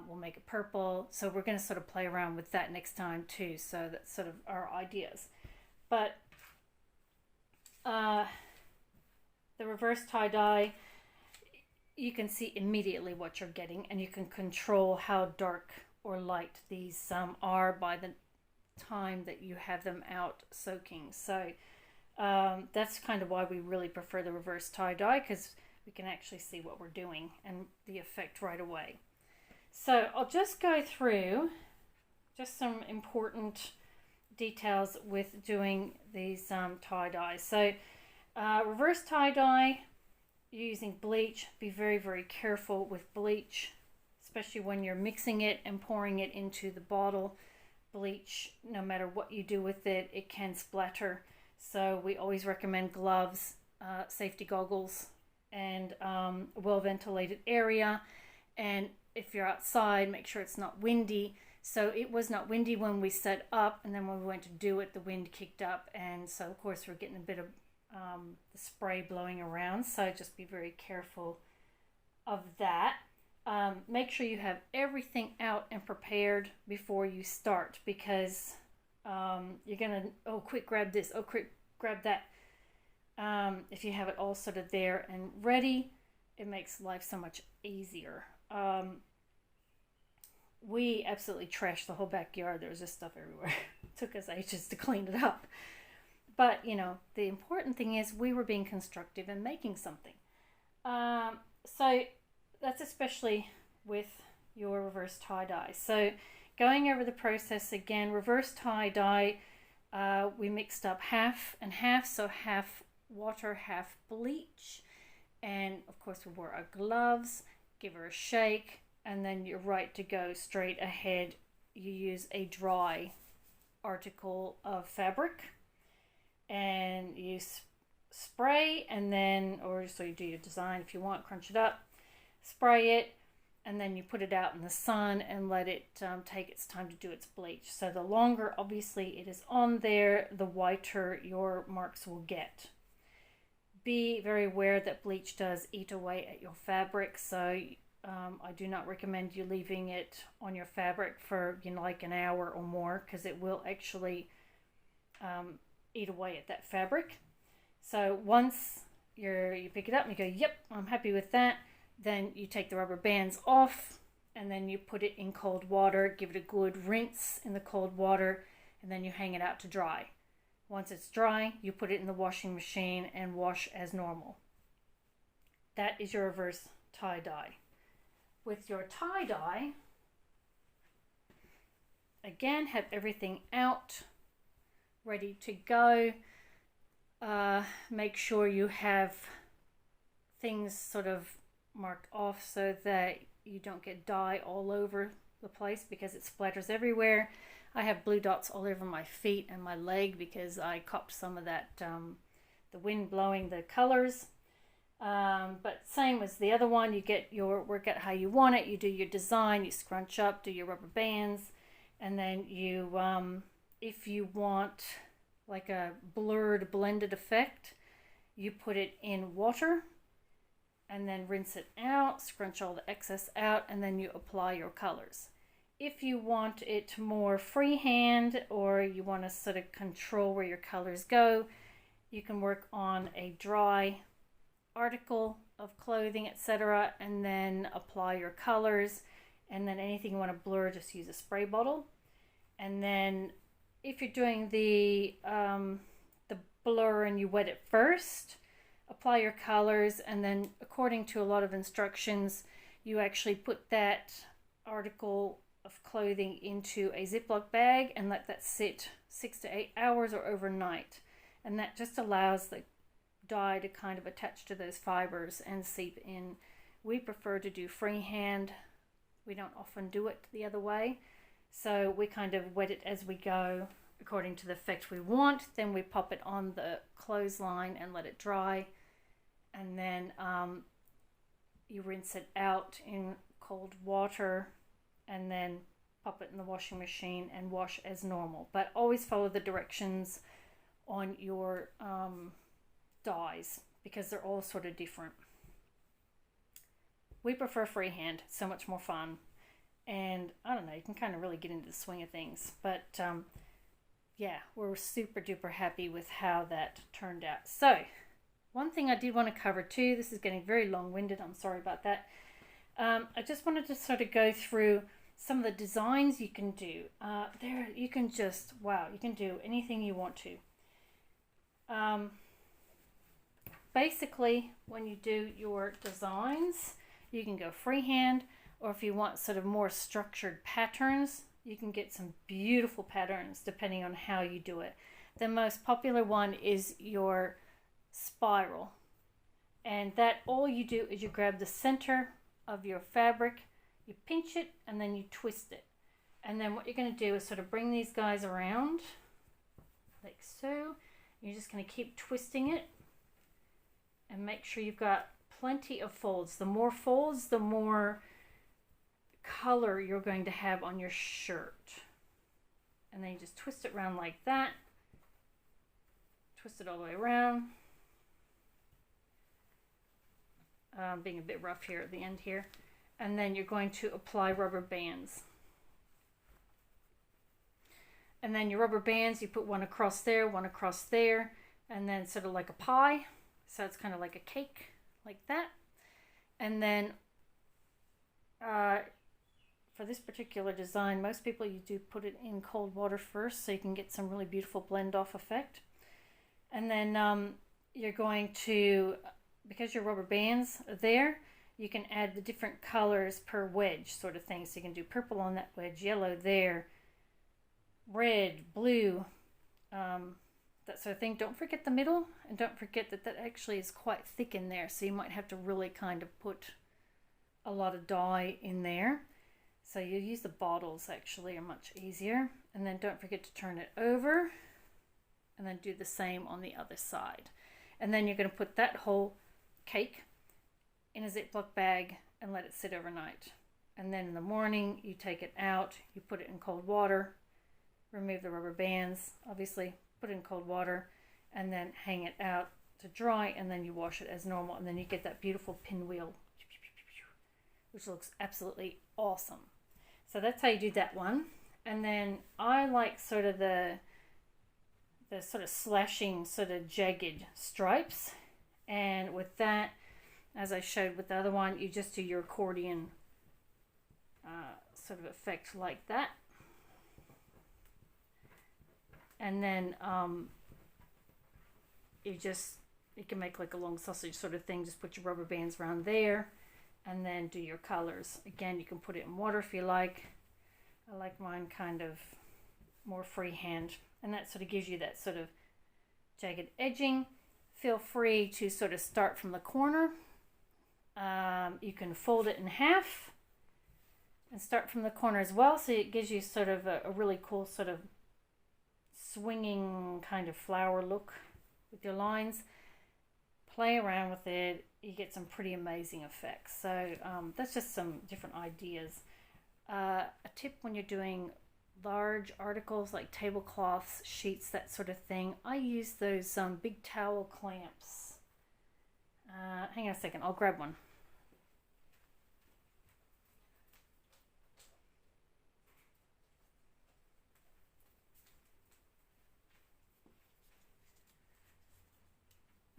will make it purple. So we're going to sort of play around with that next time too. So that's sort of our ideas. But the reverse tie-dye, you can see immediately what you're getting, and you can control how dark or light these are by the time that you have them out soaking. So that's kind of why we really prefer the reverse tie-dye, because we can actually see what we're doing and the effect right away. So I'll just go through just some important details with doing these tie-dyes. So reverse tie-dye, using bleach, be very, very careful with bleach, especially when you're mixing it and pouring it into the bottle. Bleach, no matter what you do with it, it can splatter. So we always recommend gloves, safety goggles, and a well-ventilated area. And if you're outside, make sure it's not windy. So it was not windy when we set up, and then when we went to do it, the wind kicked up, and so of course we're getting a bit of the spray blowing around. So just be very careful of that. Make sure you have everything out and prepared before you start, because you're gonna, oh quick grab this, oh quick grab that. If you have it all sort of there and ready, it makes life so much easier. We absolutely trashed the whole backyard. There was just stuff everywhere. It took us ages to clean it up. But, you know, the important thing is we were being constructive and making something. So that's especially with your reverse tie-dye. So going over the process again, reverse tie-dye, we mixed up half and half, so half water, half bleach. And, of course, we wore our gloves, give her a shake, and then you're right to go straight ahead. You use a dry article of fabric, and you spray, and then, or so you do your design if you want, crunch it up, spray it, and then you put it out in the sun and let it take its time to do its bleach. So the longer, obviously, it is on there, the whiter your marks will get. Be very aware that bleach does eat away at your fabric, so I do not recommend you leaving it on your fabric for like an hour or more, because it will actually eat away at that fabric. So once you pick it up and you go, yep, I'm happy with that, then you take the rubber bands off and then you put it in cold water, give it a good rinse in the cold water, and then you hang it out to dry. Once it's dry, you put it in the washing machine and wash as normal. That is your reverse tie-dye. With your tie-dye, again, have everything out, ready to go. Make sure you have things sort of marked off so that you don't get dye all over the place, because it splatters everywhere. I have blue dots all over my feet and my leg because I copped some of that, the wind blowing the colors. But same as the other one, you get your work out how you want it, you do your design, you scrunch up, do your rubber bands, and then you, if you want like a blurred blended effect, you put it in water and then rinse it out, scrunch all the excess out, and then you apply your colors. If you want it more freehand, or you want to sort of control where your colors go, you can work on a dry article of clothing, etc., and then apply your colors. And then anything you want to blur, just use a spray bottle. And then if you're doing the blur and you wet it first, apply your colors, and then according to a lot of instructions, you actually put that article of clothing into a Ziploc bag and let that sit 6 to 8 hours or overnight. And that just allows the dye to kind of attach to those fibers and seep in. We prefer to do freehand. We don't often do it the other way. So we kind of wet it as we go according to the effect we want. Then we pop it on the clothesline and let it dry. And then you rinse it out in cold water and then pop it in the washing machine and wash as normal. But always follow the directions on your dyes, because they're all sort of different. We prefer freehand, so much more fun. And I don't know, you can kind of really get into the swing of things. But yeah, we're super duper happy with how that turned out. So one thing I did want to cover too, this is getting very long-winded, I'm sorry about that. I just wanted to sort of go through some of the designs you can do. There, you can just, wow, you can do anything you want to. Basically, when you do your designs, you can go freehand, or if you want sort of more structured patterns, you can get some beautiful patterns depending on how you do it. The most popular one is your spiral, and that all you do is you grab the center of your fabric, you pinch it, and then you twist it. And then what you're going to do is sort of bring these guys around like so. You're just going to keep twisting it and make sure you've got plenty of folds. The more folds, the more color you're going to have on your shirt. And then you just twist it around like that. Twist it all the way around. Being a bit rough here at the end here. And then you're going to apply rubber bands. And then your rubber bands, you put one across there, and then sort of like a pie. So it's kind of like a cake, like that. And then for this particular design, most people, you do put it in cold water first so you can get some really beautiful blend off effect. And then you're going to, because your rubber bands are there, you can add the different colors per wedge sort of thing. So you can do purple on that wedge, yellow there, red, blue, that sort of thing. Don't forget the middle, and don't forget that that actually is quite thick in there, so you might have to really kind of put a lot of dye in there. So you use the bottles, actually are much easier. And then don't forget to turn it over, and then do the same on the other side. And then you're going to put that whole cake in a Ziploc bag and let it sit overnight. And then in the morning, you take it out, you put it in cold water, remove the rubber bands, obviously, put it in cold water, and then hang it out to dry, and then you wash it as normal, and then you get that beautiful pinwheel, which looks absolutely awesome. So that's how you do that one. And then I like sort of the sort of slashing, sort of jagged stripes. And with that, as I showed with the other one, you just do your accordion sort of effect like that. And then you can make like a long sausage sort of thing. Just put your rubber bands around there and then do your colors. Again, you can put it in water if you like. I like mine kind of more freehand, and that sort of gives you that sort of jagged edging. Feel free to sort of start from the corner. You can fold it in half and start from the corner as well, so it gives you sort of a really cool sort of swinging kind of flower look with your lines. Play around with it, you get some pretty amazing effects. So that's just some different ideas. A tip when you're doing large articles like tablecloths, sheets, that sort of thing, I use those big towel clamps. Hang on a second, I'll grab one.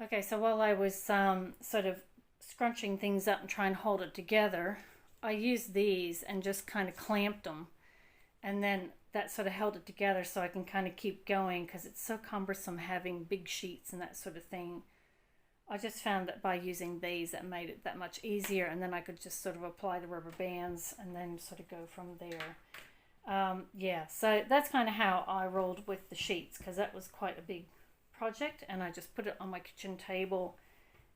Okay, so while I was sort of scrunching things up and trying to hold it together, I used these and just kind of clamped them. And then that sort of held it together so I can kind of keep going, because it's so cumbersome having big sheets and that sort of thing. I just found that by using these, that made it that much easier, and then I could just sort of apply the rubber bands and then sort of go from there. Yeah, so that's kind of how I rolled with the sheets, because that was quite a big project, and I just put it on my kitchen table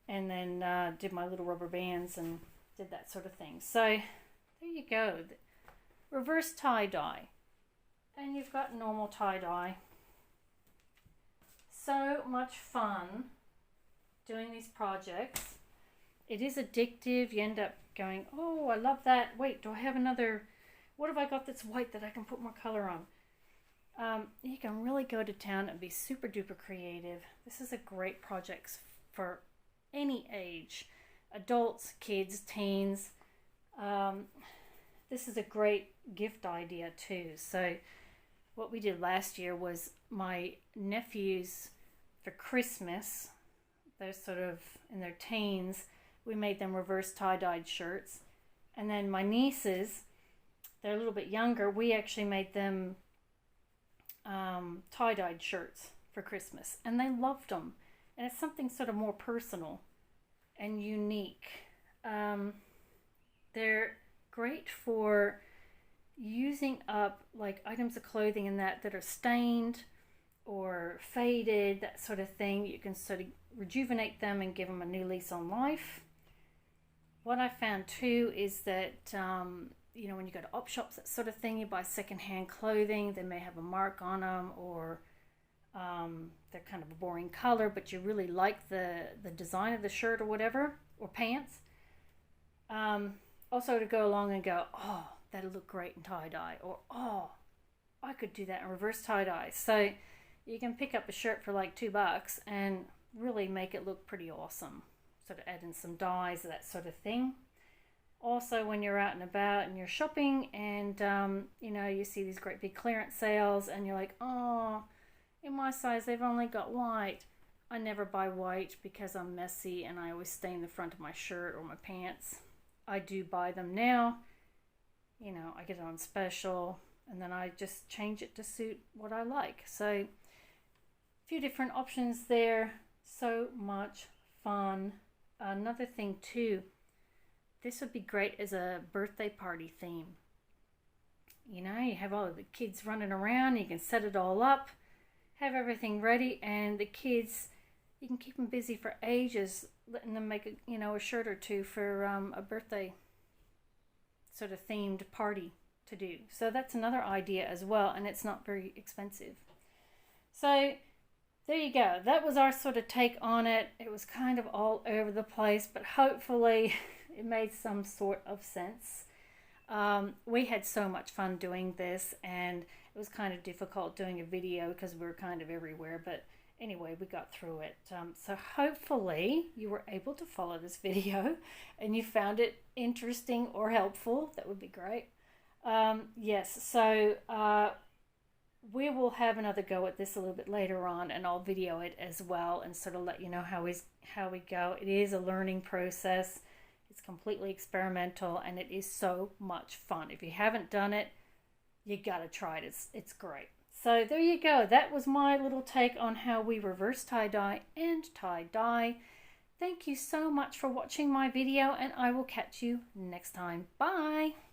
and then did my little rubber bands and did that sort of thing. So there you go, reverse tie-dye, and you've got normal tie-dye. So much fun doing these projects. It is addictive. You end up going, oh, I love that. Wait, do I have another? What have I got that's white that I can put more color on? You can really go to town and be super duper creative. This is a great project for any age, adults, kids, teens. This is a great gift idea too. So what we did last year was my nephews for Christmas, they're sort of in their teens, we made them reverse tie-dyed shirts. And then my nieces, they're a little bit younger, we actually made them tie-dyed shirts for Christmas, and they loved them. And it's something sort of more personal and unique. They're great for using up like items of clothing and that are stained or faded, that sort of thing. You can sort of rejuvenate them and give them a new lease on life. What I found too is that you know, when you go to op shops, that sort of thing, you buy secondhand clothing, they may have a mark on them, or they're kind of a boring color, but you really like the design of the shirt or whatever, or pants. Also to go along and go, oh, that'll look great in tie-dye, or oh, I could do that in reverse tie-dye. So you can pick up a shirt for like $2 and really make it look pretty awesome. Sort of add in some dyes, that sort of thing. Also, when you're out and about and you're shopping and you know, you see these great big clearance sales and you're like, oh, in my size they've only got white. I never buy white because I'm messy and I always stain the front of my shirt or my pants. I do buy them now. You know, I get it on special and then I just change it to suit what I like. So a few different options there. So much fun. Another thing too, this would be great as a birthday party theme. You know, you have all of the kids running around, you can set it all up, have everything ready, and the kids, you can keep them busy for ages, letting them make a shirt or two for a birthday sort of themed party to do. So that's another idea as well, and it's not very expensive. So there you go. That was our sort of take on it. It was kind of all over the place, but hopefully it made some sort of sense. We had so much fun doing this, and it was kind of difficult doing a video because we were kind of everywhere, but anyway, we got through it. So hopefully you were able to follow this video and you found it interesting or helpful. That would be great. Yes, so we will have another go at this a little bit later on, and I'll video it as well and sort of let you know how we go. It is a learning process. It's completely experimental, and it is so much fun. If you haven't done it, you gotta try it. It's great. So there you go. That was my little take on how we reverse tie-dye and tie-dye. Thank you so much for watching my video, and I will catch you next time. Bye!